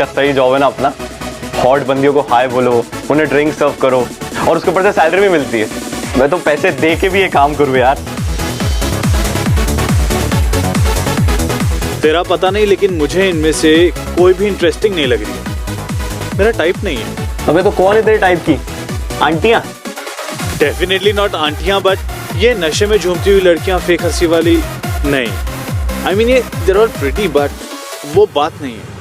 सही जॉब है ना अपना, हॉट बंदियों को हाय बोलो, उन्हें ड्रिंक सर्व करो और उसके ऊपर से सैलरी भी मिलती है। मैं तो पैसे दे के भी ये काम करूँ यार। तेरा पता नहीं, लेकिन मुझे इनमें से कोई भी इंटरेस्टिंग नहीं लग रही है। मेरा टाइप नहीं है। अबे तो कौन है तेरे टाइप की? आंटियां? डेफिनेटली नॉट आंटियां, बट ये नशे में झूमती हुई लड़कियां फेक हंसी वाली नहीं। आई मीन ये देयर आर प्रिटी, बट वो बात नहीं है।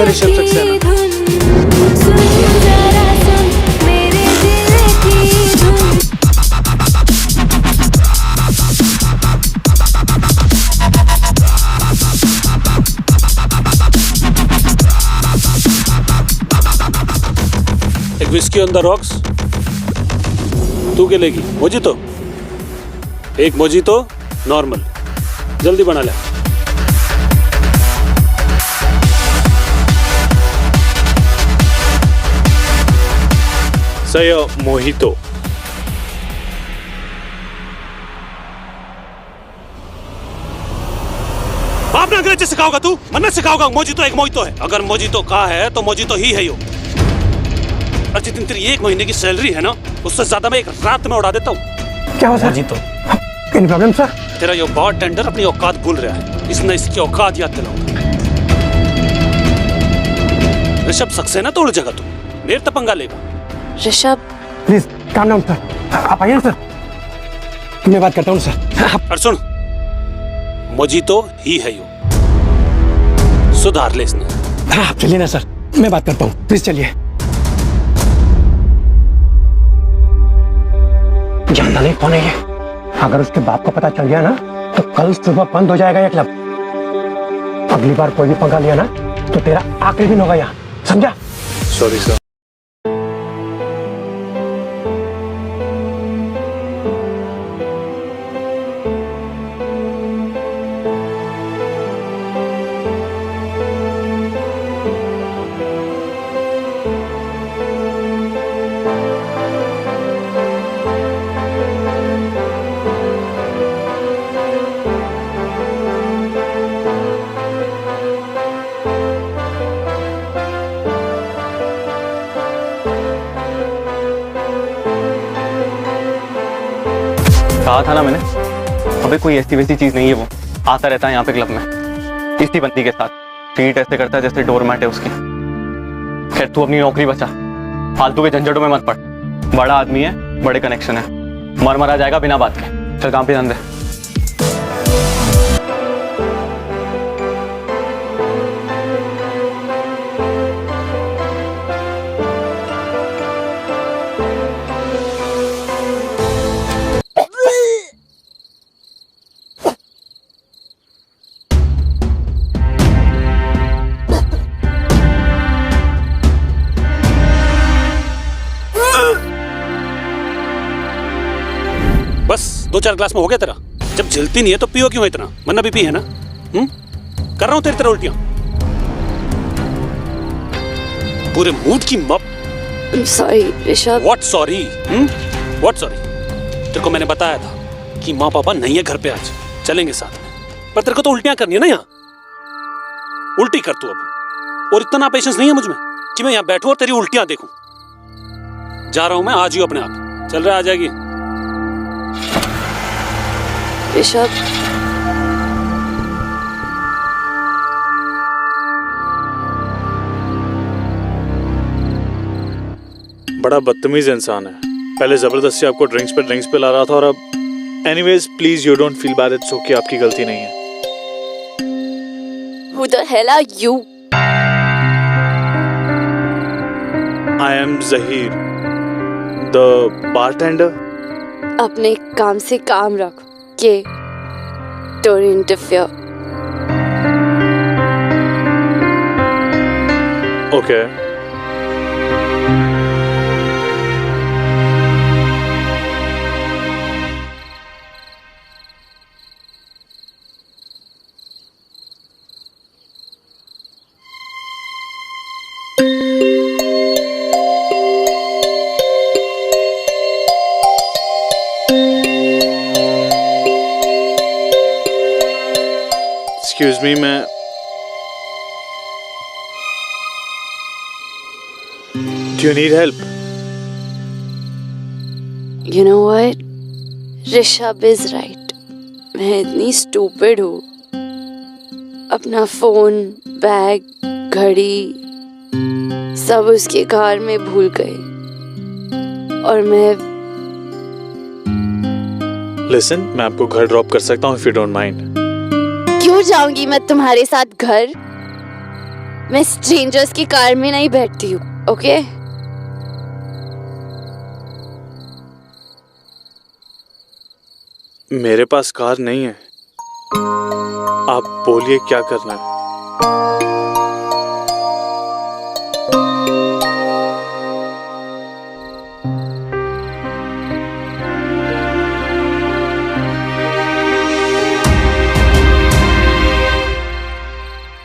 ऋषभ सक्सेना। एक विस्की ऑन द रॉक्स। तू क्या लेगी? मोजितो? एक मोजितो नॉर्मल, जल्दी बना ले। सही मोहितो। बाप ने अंग्रेजी सिखाओगा तू? मन्नत सिखाओगा? मोजितो एक मोजितो है। अगर मोजितो का है तो मोजितो ही है यो। और जितनी तेरी एक महीने की सैलरी है ना, उससे ज्यादा मैं एक रात में उड़ा देता हूँ। क्या हुआ sir? Mojito. Any problem sir? तेरा यो बार टेंडर अपनी औकात भूल रहा है। इसने इसकी औकात याद दिलाऊंगा। ऋषभ सक्सेना तोड़ जगह तू मेरे तो पंगा लेगा। Rishabh please calm down sir, आप आइए सर, मैं बात करता हूँ सर। और सुन, मोजितो ही है यो, सुधार ले इसने। हाँ आप चलिए ना सर, मैं बात करता हूँ, प्लीज चलिए। जानता नहीं कौन है ये, अगर उसके बाप को पता चल गया ना तो कल सुबह बंद हो जाएगा ये क्लब। अगली बार कोई भी पंगा लिया ना तो तेरा आखिरी दिन होगा यहाँ, समझा? Sorry sir. कहा था ना मैंने, अबे कोई ऐसी वैसी चीज नहीं है, वो आता रहता है यहाँ पे क्लब में इसी बंदी के साथ, ट्रीट ऐसे करता है जैसे डोरमैट है उसकी। खैर तू अपनी नौकरी बचा, फालतू के झंझटों में मत पड़। बड़ा आदमी है, बड़े कनेक्शन है, मर आ जाएगा बिना बात के। चल काम पे ध्यान दे। बस 2-4 ग्लास में हो गया तेरा? जब झिलती नहीं है तो पियो क्यों इतना? वरना बीपी है ना? कर रहा हूं तेरी तरह उल्टियां पूरे मूड की मप। Sorry Rishabh. What sorry? What sorry? तेरे को मैंने बताया था कि माँ पापा नहीं है घर पे, आज चलेंगे साथ में। पर तेरे को तो उल्टियां करनी है ना यहाँ, उल्टी कर तू अब। और इतना पेशेंस नहीं है मुझ में कि मैं यहाँ बैठूं और तेरी उल्टियां देखूं। जा रहा हूं मैं, आज ही अपने आप। चल रहा है, आ जाएगी। ऋषभ बड़ा बदतमीज इंसान है। पहले जबरदस्ती आपको ड्रिंक्स पे ला रहा था और अब anyways please you don't feel bad, it's okay, आपकी गलती नहीं है। Who the hell are you? I am Zahir, the bartender. अपने काम से काम रख के don't interfere. Okay. Excuse me, मैं Do you need help? You know what? Rishabh is right. मैं इतनी stupid हूँ. अपना फोन, बैग, घड़ी सब उसके कार में भूल गई. और मैं Listen, मैं आपको घर ड्रॉप कर सकता हूँ if you don't mind. क्यों जाऊंगी मैं तुम्हारे साथ घर? मैं स्ट्रेंजर्स की कार में नहीं बैठती हूँ, ओके? मेरे पास कार नहीं है. आप बोलिए क्या करना है.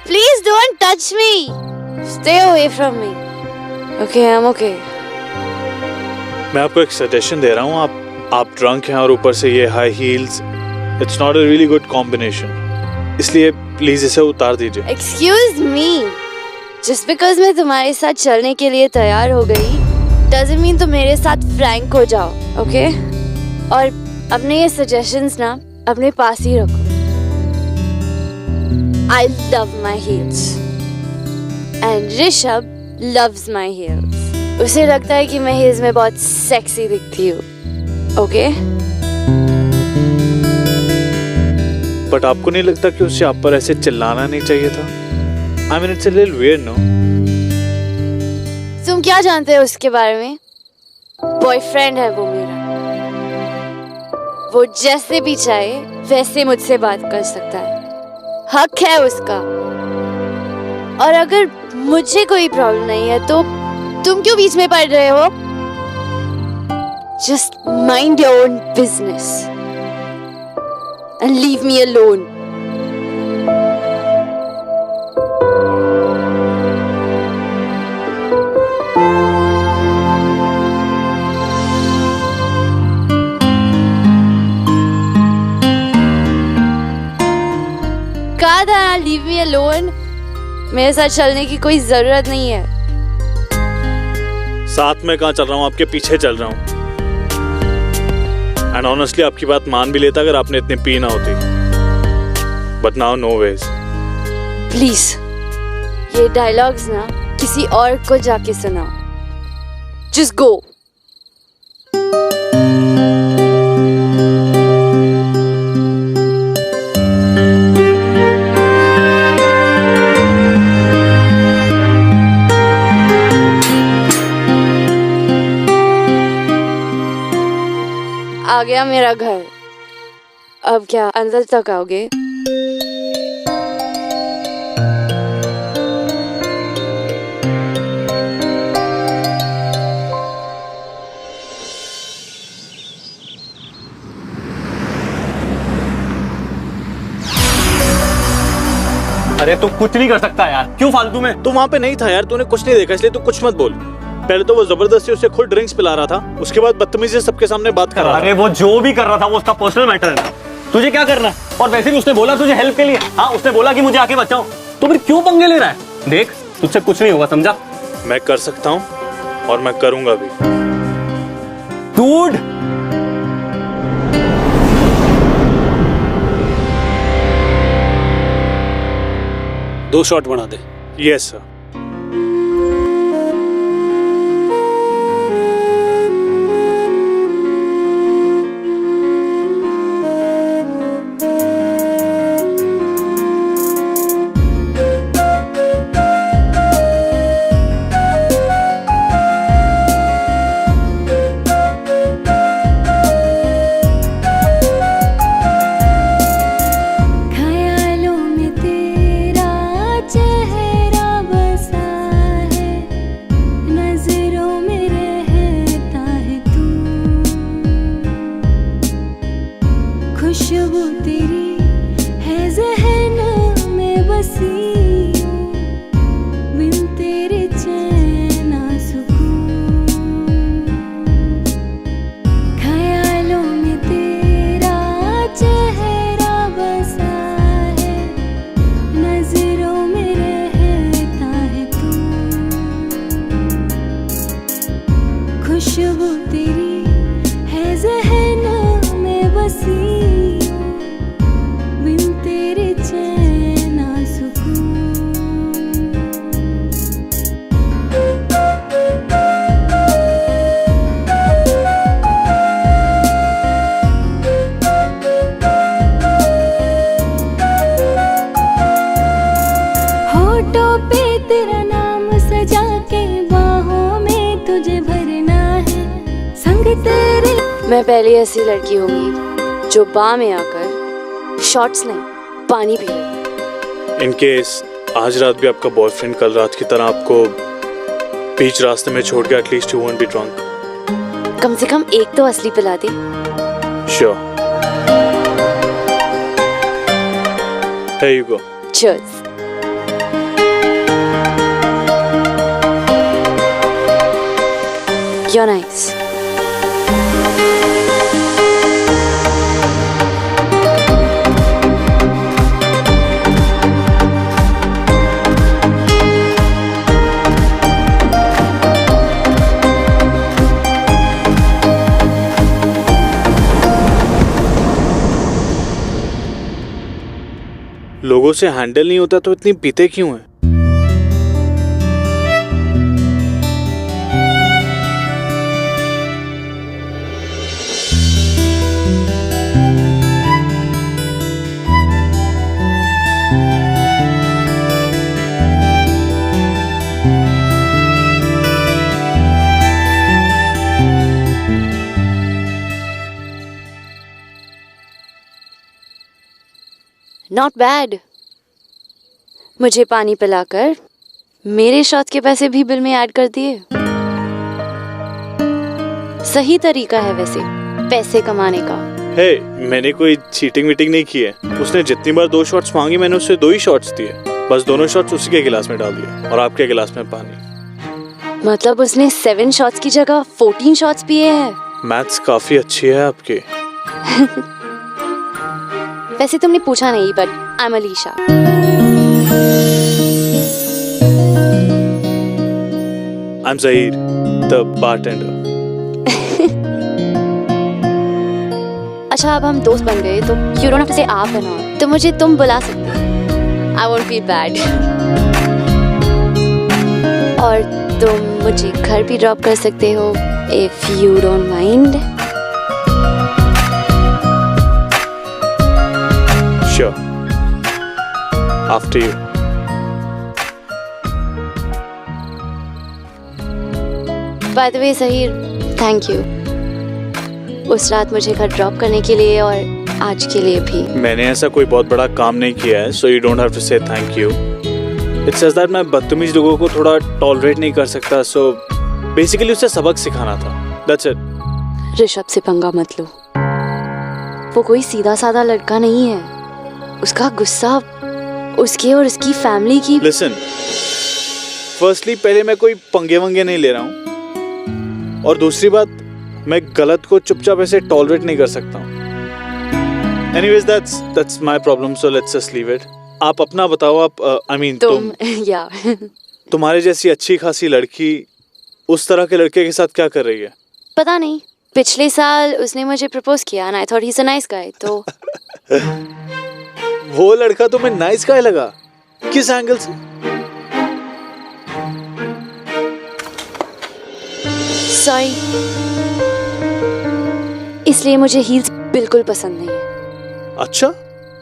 Please don't touch me. Stay away from me. Okay, I'm okay. मैं आपको एक सजेशन दे रहा हूँ. आप ड्रंक हैं और ऊपर से ये high heels. It's not a really good combination. इसलिए प्लीज इसे उतार दीजिए. Excuse me. Just because मैं तुम्हारे साथ चलने के लिए तैयार हो गई, doesn't mean तुम मेरे साथ फ्रैंक हो जाओ, okay? और अपने ये suggestions ना अपने पास ही रखो. I love my heels. And Rishabh loves my heels. उसे लगता है कि मैं heels में बहुत sexy दिखती हूँ. Okay? बट आपको नहीं लगता कि उसे आप पर ऐसे चिल्लाना नहीं चाहिए था? I mean, it's a little weird, no? तुम क्या जानते हो उसके बारे में? बॉयफ्रेंड है वो मेरा. वो जैसे भी चाहे वैसे मुझसे बात कर सकता है. हक है उसका. और अगर मुझे कोई प्रॉब्लम नहीं है तो तुम क्यों बीच में पड़ रहे हो? Just mind your own business and leave me alone. कहा था ना, leave me alone. मेरे साथ चलने की कोई जरूरत नहीं है. साथ में कहाँ चल रहा हूँ, आपके पीछे चल रहा हूँ. एंड ऑनेस्टली आपकी बात मान भी लेता अगर आपने इतनी पी ना होती. But now no ways. Please ये डायलॉग्स ना किसी और को जाके सुनाओ. Just go. आ गया मेरा घर. अब क्या अंदर तक आओगे? अरे तू कुछ नहीं कर सकता यार. क्यों फालतू में? तू वहां पे नहीं था यार. तूने कुछ नहीं देखा इसलिए तू कुछ मत बोल. पहले तो वो जबरदस्ती उसे खुद ड्रिंक्स पिला रहा था. उसके बाद बदतमीजी से सबके सामने बात कर रहा था. अरे वो जो भी कर रहा था वो उसका पर्सनल मैटर है ना. तुझे क्या करना है? और वैसे भी उसने बोला तुझे हेल्प के लिए. हाँ, उसने बोला कि मुझे आके बचाओ. तो फिर क्यों पंगे ले रहा है? देख, तुझसे कुछ नहीं होगा, समझा? मैं कर सकता हूँ और मैं करूंगा भी. डूड, दो शॉट बना दे. Yes sir. मैं पहली ऐसी लड़की होंगी जो बार में आकर शॉट्स नहीं पानी पी रही। इन केस आज रात भी आपका बॉयफ्रेंड कल रात की तरह आपको बीच रास्ते में छोड़ के at least you won't be drunk. कम से कम एक तो असली पिला दे। Sure. Here you go. Cheers. You're nice. लोगों से हैंडल नहीं होता तो इतनी पीते क्यों हैं? Not bad. मुझे पानी पिलाकर मेरे शॉट के पैसे भी बिल में ऐड कर दिए। सही तरीका है वैसे पैसे कमाने का। हे, मैंने कोई चीटिंग वीटिंग नहीं की है। उसने जितनी बार 2 शॉट्स मांगी मैंने उससे 2 ही शॉट्स दिए। बस दोनों शॉट्स उसी के गिलास में डाल दिए और आपके गिलास में पानी। मतलब उसने 7 शॉट्स की जगह 14 शॉट्स पिए हैं। मैथ्स काफी अच्छी है आपकी। वैसे तुमने पूछा नहीं but I am Alisha. I am Zaheer, the bartender. अच्छा अब हम दोस्त बन गए तो यू डोंट हैव टू से आप एंड ऑल। तो मुझे तुम बुला सकते हो। I won't feel bad. और तुम मुझे घर भी ड्रॉप कर सकते हो if you don't mind. Sure. After you. By the way Saheer, thank you उस रात मुझे घर ड्रॉप करने के लिए और आज के लिए भी। मैंने ऐसा कोई बहुत बड़ा काम नहीं किया है, so you don't have to say thank you. It's just that मैं बदतमीज लोगों को थोड़ा टॉलरेट नहीं कर सकता, so basically उसे सबक सिखाना था। That's it. ऋषभ से पंगा मत लो, वो कोई सीधा साधा लड़का नहीं है। उसका गुस्सा उसके और उसकी फैमिली की। Listen, firstly पहले मैं कोई पंगे वंगे नहीं ले रहा हूँ और दूसरी बात मैं गलत को चुपचाप ऐसे टॉलरेट नहीं कर सकता हूँ। Anyways, that's my problem, so let's just leave it. आप अपना बताओ। आप I mean तुम या तुम्हारे जैसी अच्छी खासी लड़की उस तरह के लड़के के साथ क्या कर रही है? पता नहीं, पिछले साल उसने मुझे प्रपोज किया and I thought he's a nice guy, तो वो लड़का तुम्हें नाइस गाय लगा? किस एंगल से? सॉरी, इसलिए मुझे हील्स बिल्कुल पसंद नहीं है। अच्छा,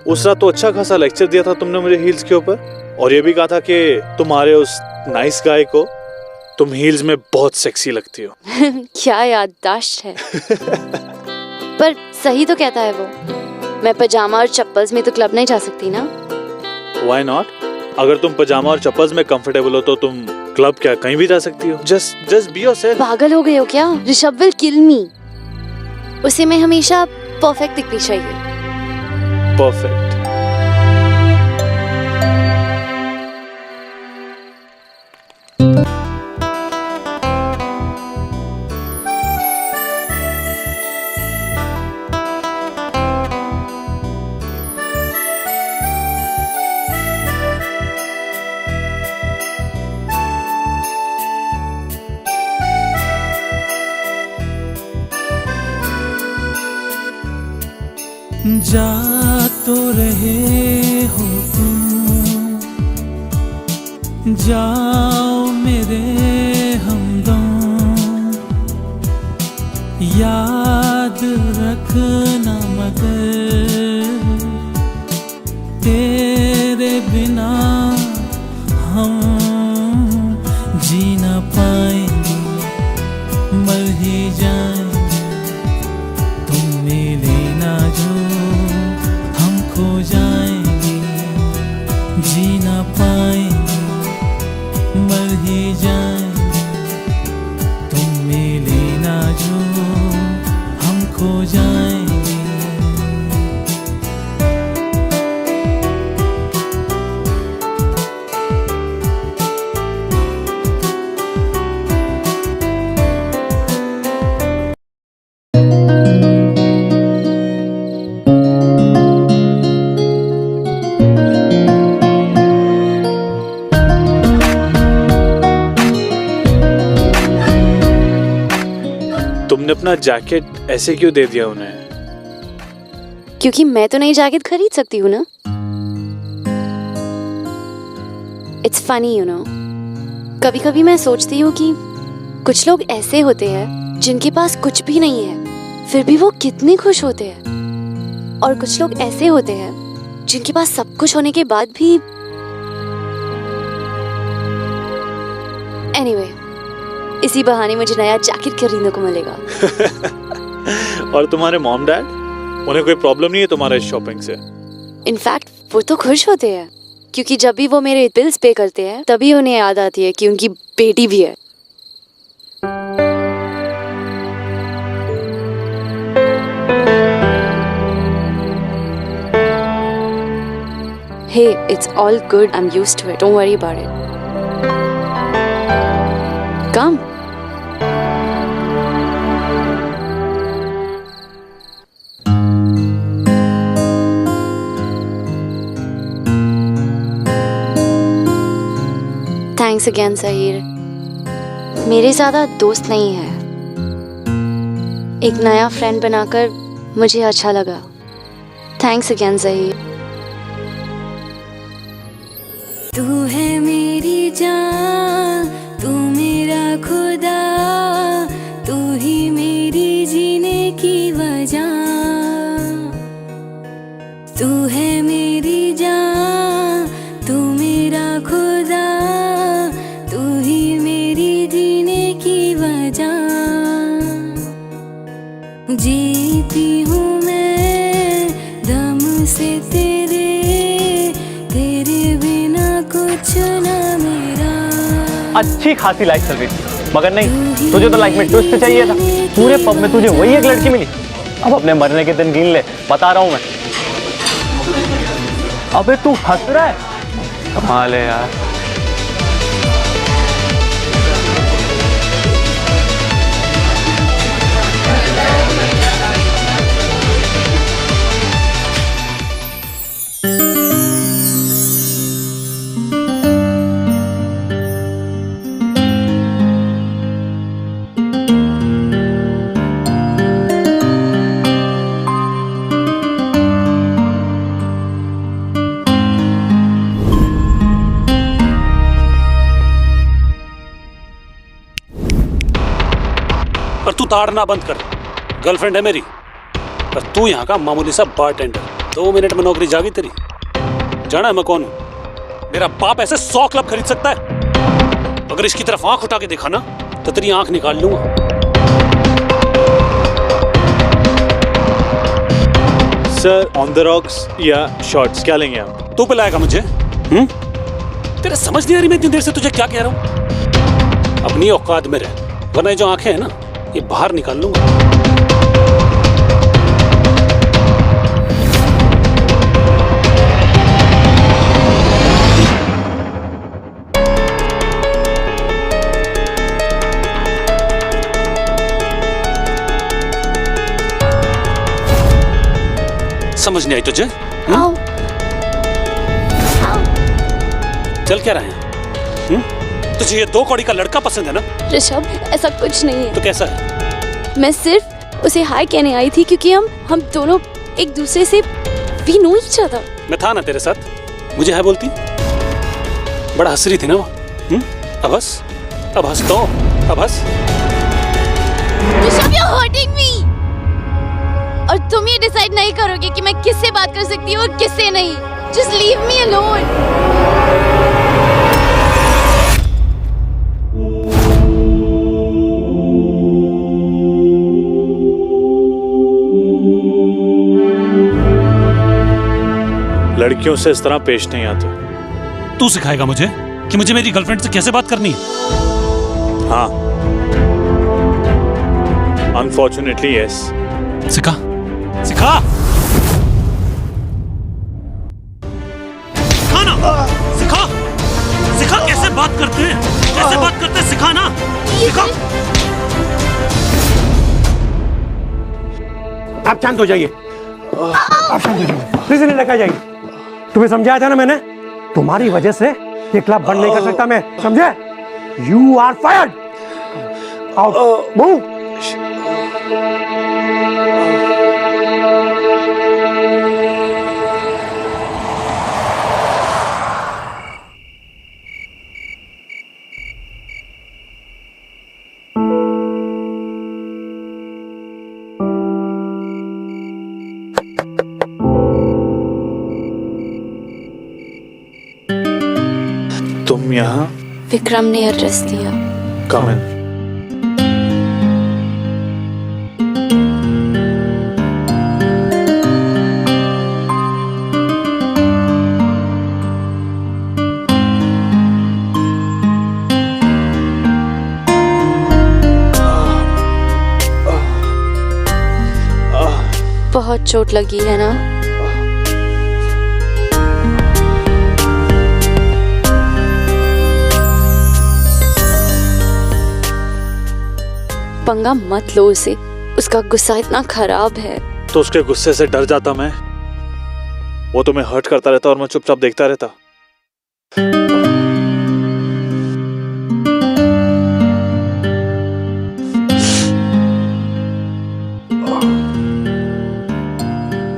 उस रात तो अच्छा खासा लेक्चर दिया था तुमने मुझे हील्स के ऊपर और ये भी कहा था कि तुम्हारे उस नाइस गाय को तुम हील्स में बहुत सेक्सी लगती हो। क्या याददाश्त है। पर सही तो कहता है वो, मैं पजामा और चप्पल्स में तो क्लब नहीं जा सकती ना। Why not? अगर तुम पजामा और चप्पल्स में कंफर्टेबल हो तो तुम क्लब क्या कहीं भी जा सकती हो। Just be yourself. पागल हो गए हो क्या? ऋषभ विल किल मी। उसे मैं हमेशा परफेक्ट दिखनी चाहिए। Perfect. जा तो रहे हो तुम, जाओ मेरे हमदम, याद रखना मगर तेरे बिना हम जी ना पाएंगे, मर ही जाएंगे तूने अपना जैकेट ऐसे क्यों दे दिया उन्हें? क्योंकि मैं तो नई जैकेट खरीद सकती हूँ ना। इट्स फनी यू नो, कभी कभी मैं सोचती हूँ कि कुछ लोग ऐसे होते हैं जिनके पास कुछ भी नहीं है फिर भी वो कितने खुश होते हैं, और कुछ लोग ऐसे होते हैं जिनके पास सब कुछ होने के बाद भी। एनीवे, इसी बहाने मुझे नया जैकेट खरीदने को मिलेगा। और तुम्हारे मॉम डैड, उन्हें कोई प्रॉब्लम नहीं है तुम्हारे इस शॉपिंग से? इनफैक्ट वो तो खुश होते हैं, क्योंकि जब भी वो मेरे बिल्स पे करते हैं तभी उन्हें याद आती है कि उनकी बेटी भी है। Hey, it's all good. I'm used to it. Don't worry about it. Come. Thanks again, Sahir. मेरे ज़्यादा दोस्त नहीं है। एक नया फ्रेंड बनाकर मुझे अच्छा लगा। Thanks again, Sahir. तू है मेरी जान, तू मेरा खुदा, तू ही मेरी जीने की वजह। तू है मेरी जान, तू मेरा खुदा, तू ही मेरी जीने की वजह। जीती हूँ मैं दम से तेरे, तेरे बिना कुछ ना मेरा। अच्छी खासी लाइफ चल रही थी, मगर नहीं, तुझे तो लाइफ में ट्विस्ट चाहिए था। पूरे पब में तुझे वही एक लड़की मिली। अब अपने मरने के दिन गिन ले, बता रहा हूं मैं। अबे तू हंस रहा है? कमाल है यार। पर तू ताड़ना बंद कर, गर्लफ्रेंड है मेरी। पर तू यहाँ का मामूली सा बारटेंडर। 2 मिनट में नौकरी जागी तेरी। जाना है मैं कौन हूँ? मेरा बाप ऐसे 100 क्लब खरीद सकता है। अगर इसकी तरफ आंख उठा के देखा ना तो तेरी आंख निकाल लूंगा। सर, ऑन द रॉक्स या शॉर्ट्स, क्या लेंगे आप? तू पिलाएगा मुझे? तेरे समझ नहीं आ रही मैं इतनी देर से तुझे क्या कह रहा हूँ? अपनी औकात में रह, वरना ये जो आंखें हैं ना, ये बाहर निकाल लूंगा। समझ नहीं आई तुझे? आओ। आओ। चल क्या रहे हैं? तुझे ये 2 कौड़ी का लड़का पसंद है ना? ऋषभ, ऐसा कुछ नहीं है। तो कैसा है? मैं सिर्फ उसे हाय कहने आई थी क्योंकि हम दोनों एक दूसरे से वी नो ईच अदर। मैं था ना तेरे साथ, मुझे है बोलती? बड़ा हंस रही थी ना वो। अब हंस तो, अब हंस। Rishabh, you're hurting me। और तुम ये डिसाइड नहीं करोगे कि मैं किससे बात कर सकती हूँ और किससे नहीं। Just leave me alone। लड़कियों से इस तरह पेश नहीं आते। तू सिखाएगा मुझे कि मुझे मेरी गर्लफ्रेंड से कैसे बात करनी है? हाँ, अनफॉर्चुनेटली यस। सिखा सिखा सिखा ना, सिखा सिखा कैसे बात करते हैं, कैसे बात करते हैं, सिखा ना, सिखा। आप शांत हो जाइए, आप शांत हो जाइए, प्लीज इन्हें लेकर जाइए। तुम्हें समझाया था ना मैंने, तुम्हारी वजह से ये क्लब बंद नहीं कर सकता मैं, समझे? You are fired. Out, move. तुम यहाँ? विक्रम ने एड्रेस दिया। कम इन। बहुत चोट लगी है ना? पंगा मत लो उसे, उसका गुस्सा इतना खराब है। तो उसके गुस्से से डर जाता मैं। वो तुम्हें हर्ट करता रहता और मैं चुपचाप देखता रहता।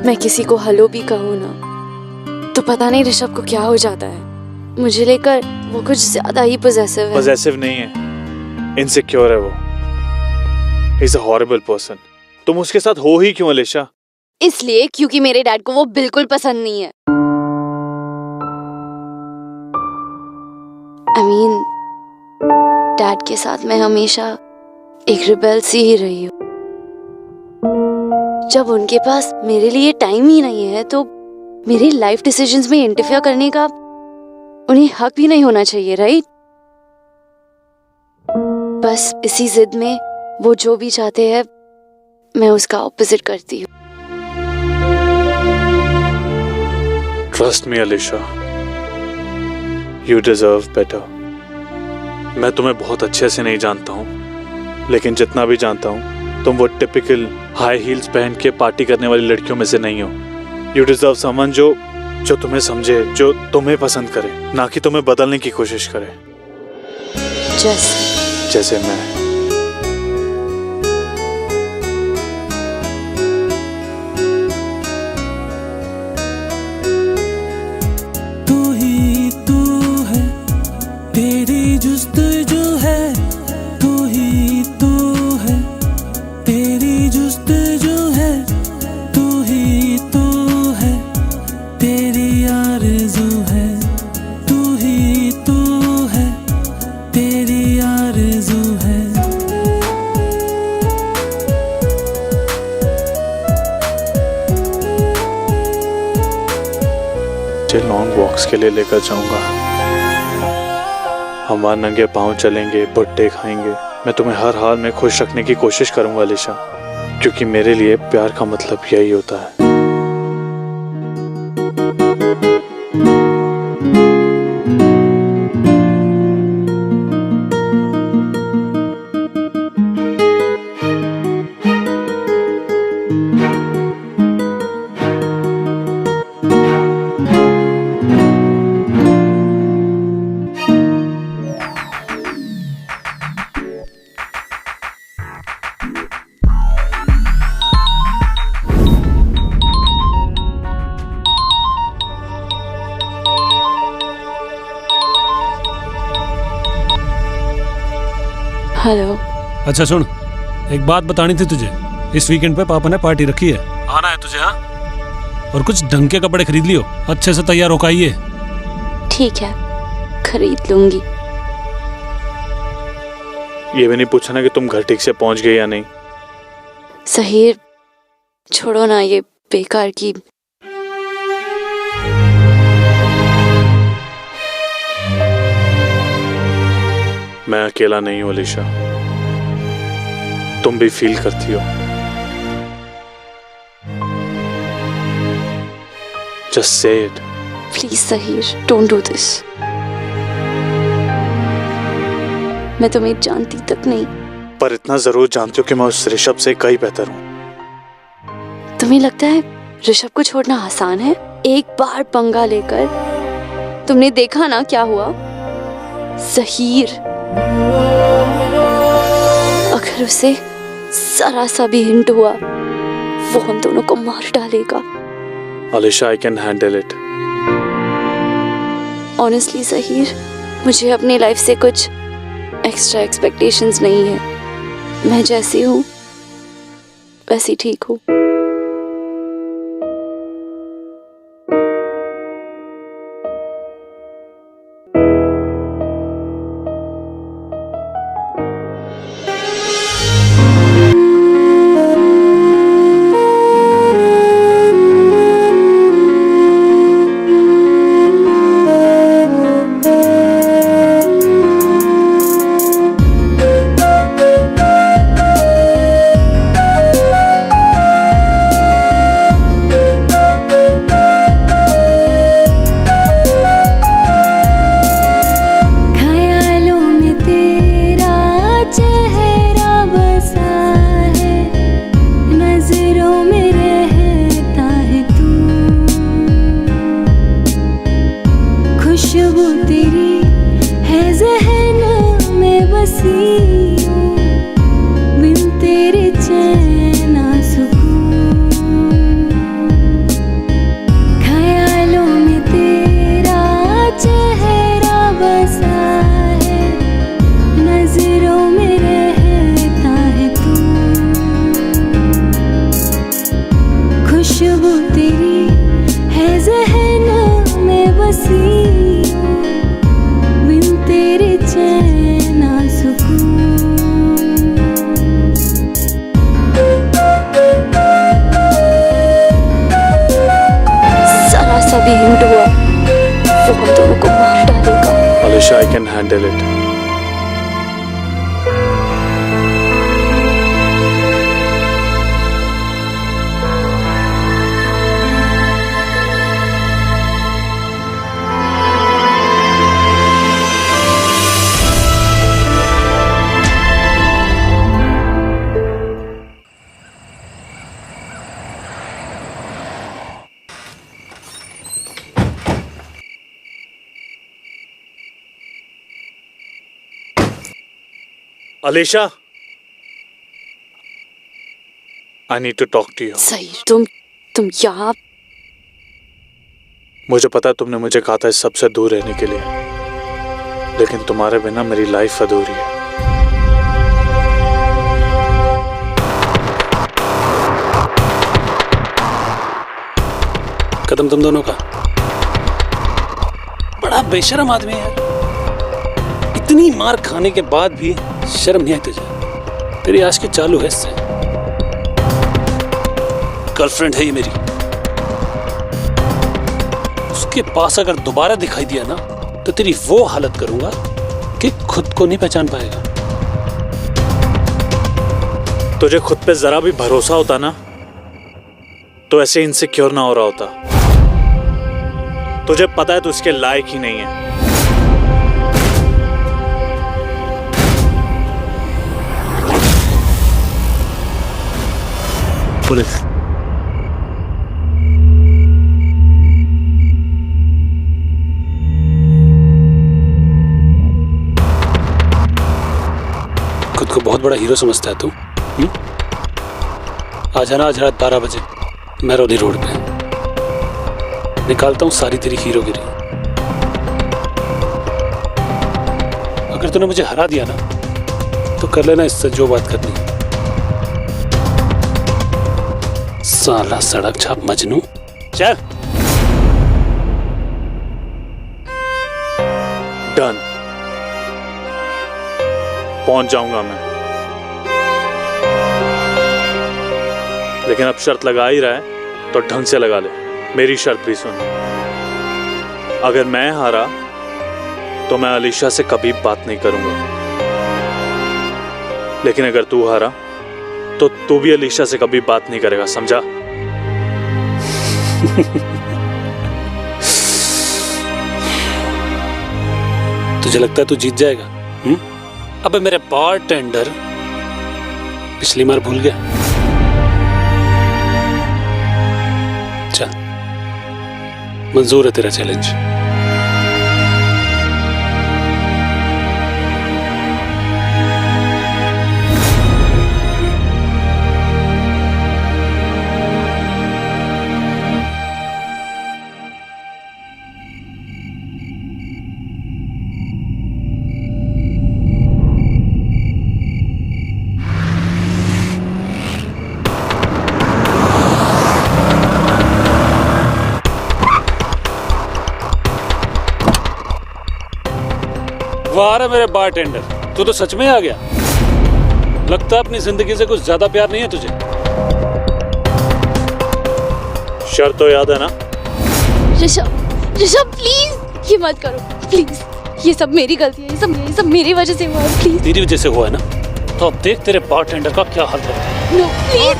मैं किसी को हेलो भी कहूँ ना तो पता नहीं ऋषभ को क्या हो जाता है। मुझे लेकर वो कुछ ज्यादा ही पॉसेसिव है। पॉसेसिव नहीं है, इनसिक्योर है वो। He is a horrible person. तुम उसके साथ हो ही क्यों अलीशा? इसलिए क्योंकि मेरे डैड को वो बिल्कुल पसंद नहीं है। I mean, डैड के साथ मैं हमेशा एक रिबेल सी ही रही हूँ। जब उनके पास मेरे लिए टाइम ही नहीं है तो मेरी लाइफ डिसीजंस में इंटरफेयर करने का उन्हें हक भी नहीं होना चाहिए, राइट? बस इसी जिद में वो जो भी चाहते हैं मैं उसका ऑपोजिट करती हूँ। Trust me Alisha, you deserve better. मैं तुम्हें बहुत अच्छे से नहीं जानता हूँ, लेकिन जितना भी जानता हूँ तुम वो टिपिकल हाई हील्स पहन के पार्टी करने वाली लड़कियों में से नहीं हो। यू डिजर्व समवन जो तुम्हें समझे, जो तुम्हें पसंद करे, ना कि तुम्हें बदलने की कोशिश करे। जैसे मैं। तू ही तू है, तेरी जुस्तजू है। तू ही तू है, तेरी जुस्तजू है। तू ही तू है, तेरी आरज़ू है। तू ही तू है, तेरी आरज़ू है। लॉन्ग वॉक्स के लिए लेकर जाऊंगा। हम वहां नंगे पांव चलेंगे, भुट्टे खाएंगे। मैं तुम्हें हर हाल में खुश रखने की कोशिश करूंगा अलीशा, क्योंकि मेरे लिए प्यार का मतलब यही होता है। हेलो। अच्छा सुन, एक बात बतानी थी तुझे। इस वीकेंड पे पापा ने पार्टी रखी है, आना है तुझे? हाँ, और कुछ ढंग के कपड़े खरीद लियो, अच्छे से तैयार होकर आइए। ठीक है, खरीद लूंगी। ये भी नहीं पूछना कि तुम घर ठीक से पहुंच गए या नहीं। सहीर, छोड़ो ना ये बेकार की। मैं अकेला नहीं हूं अलीशा, तुम भी फील करती हो। Just say it. Please Saheer, don't do this. मैं तुम्हें जानती तक नहीं, पर इतना जरूर जानती हो कि मैं उस ऋषभ से कहीं बेहतर हूं। तुम्हें लगता है ऋषभ को छोड़ना आसान है? एक बार पंगा लेकर तुमने देखा ना क्या हुआ। सहीर, अगर उसे जरा सा भी हिंट हुआ वो हम दोनों को मार डालेगा। Alisha, I can handle it. Honestly Zaheer, मुझे अपनी लाइफ से कुछ एक्स्ट्रा एक्सपेक्टेशंस नहीं है। मैं जैसी हूँ वैसी ठीक हूँ। खुशबू तेरी है ज़हन में बसी हूँ, बिन तेरे चैन ना सुकून। ख्यालों में तेरा चेहरा बसा है, नजरों में रहता है तू। खुशबू तेरी है ज़हन में बसी हूँ, बिन तेरे चैन ना सुकून। जरा सा भी हिंट हुआ वो हम दोनों को मार डालेगा। Alisha, I can handle it. Alisha, I need to talk to you. सही, तुम यहाँ? मुझे पता है तुमने मुझे कहा था इस सबसे दूर रहने के लिए, लेकिन तुम्हारे बिना मेरी लाइफ अधूरी है। कदम तुम दोनों का। बड़ा बेशर्म आदमी है यार। इतनी मार खाने के बाद भी शर्म नहीं आई तुझे? तेरी आज की चालू है इससे। गर्लफ्रेंड है ये मेरी, उसके पास अगर दोबारा दिखाई दिया ना तो तेरी वो हालत करूंगा कि खुद को नहीं पहचान पाएगा। तुझे खुद पे जरा भी भरोसा होता ना तो ऐसे इनसिक्योर ना हो रहा होता। तुझे पता है तू इसके लायक ही नहीं है। पुलिस। खुद को बहुत बड़ा हीरो समझता है तू? आ जाना आज रात 12 बजे मेहरौली रोड पे। निकालता हूँ सारी तेरी हीरोगिरी। अगर तूने मुझे हरा दिया ना तो कर लेना इससे जो बात करनी। साला सड़क छाप मजनू। चल। डन, पहुंच जाऊंगा मैं, लेकिन अब शर्त लगा ही रहा है तो ढंग से लगा ले। मेरी शर्त भी सुन, अगर मैं हारा तो मैं अलीशा से कभी बात नहीं करूंगा, लेकिन अगर तू हारा तो तू भी अलीशा से कभी बात नहीं करेगा, समझा? तुझे लगता है तू जीत जाएगा? अबे मेरे बारटेंडर पिछली बार भूल गया। चल, मंजूर है तेरा चैलेंज। वाह रे मेरे बारटेंडर, तू तो सच में आ गया। लगता है अपनी जिंदगी से कुछ ज्यादा प्यार नहीं है तुझे। शर्त तो याद है ना? ऋषभ ऋषभ प्लीज ये मत करो प्लीज। ये सब मेरी गलती है, ये सब मेरी वजह से हुआ है। प्लीज तेरी वजह से हुआ है ना, तो अब देख तेरे बारटेंडर का क्या हाल करता है। No please.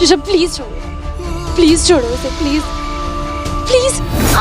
ऋषभ प्लीज छोड़ो उसे, प्लीज प्लीज आ।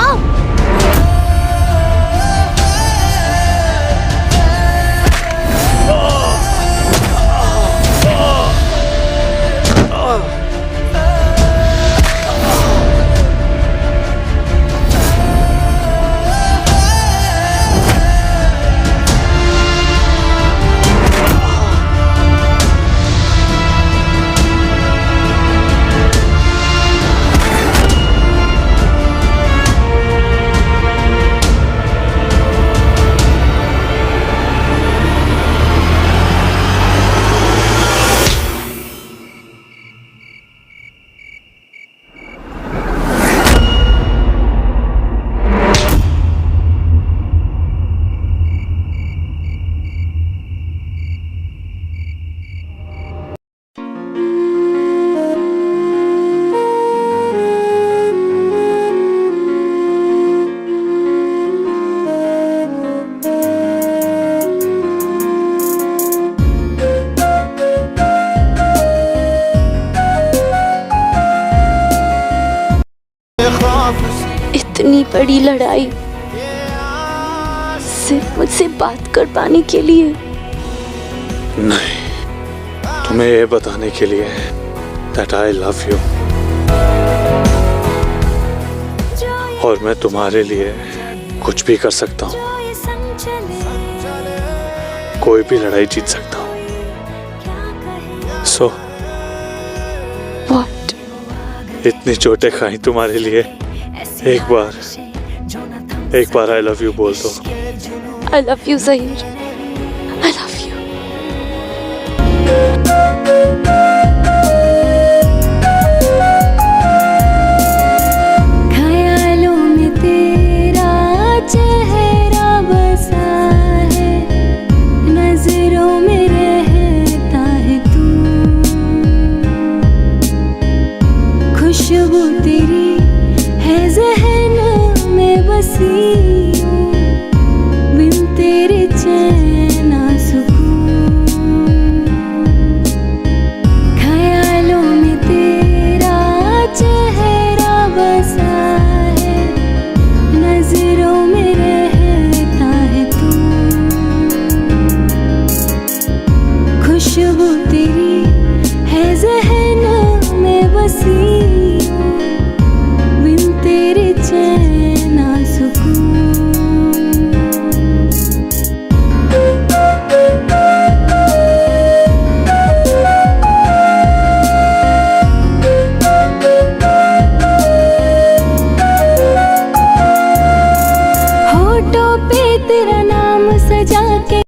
इतनी बड़ी लड़ाई सिर्फ मुझसे बात कर पाने के लिए? नहीं, तुम्हें ये बताने के लिए that I love you। और मैं तुम्हारे लिए कुछ भी कर सकता हूँ, कोई भी लड़ाई जीत सकता हूँ। So, What? इतनी चोटें खाई तुम्हारे लिए, एक बार I love you बोल दो। I love you Zaheer, I love you। ख्यालों में तेरा चेहरा बसा है, नजरों में रहता है तू, खुशबू तेरी है ज़हन में बसी, बिन तेरे चैन ना सुकून। ख्यालों में तेरा चेहरा बसा है, नजरों में रहता है तू, खुशबू तेरी है ज़हन में बसी, बिन तेरे चैन ना सुकून। होठों पे तेरा नाम सजा के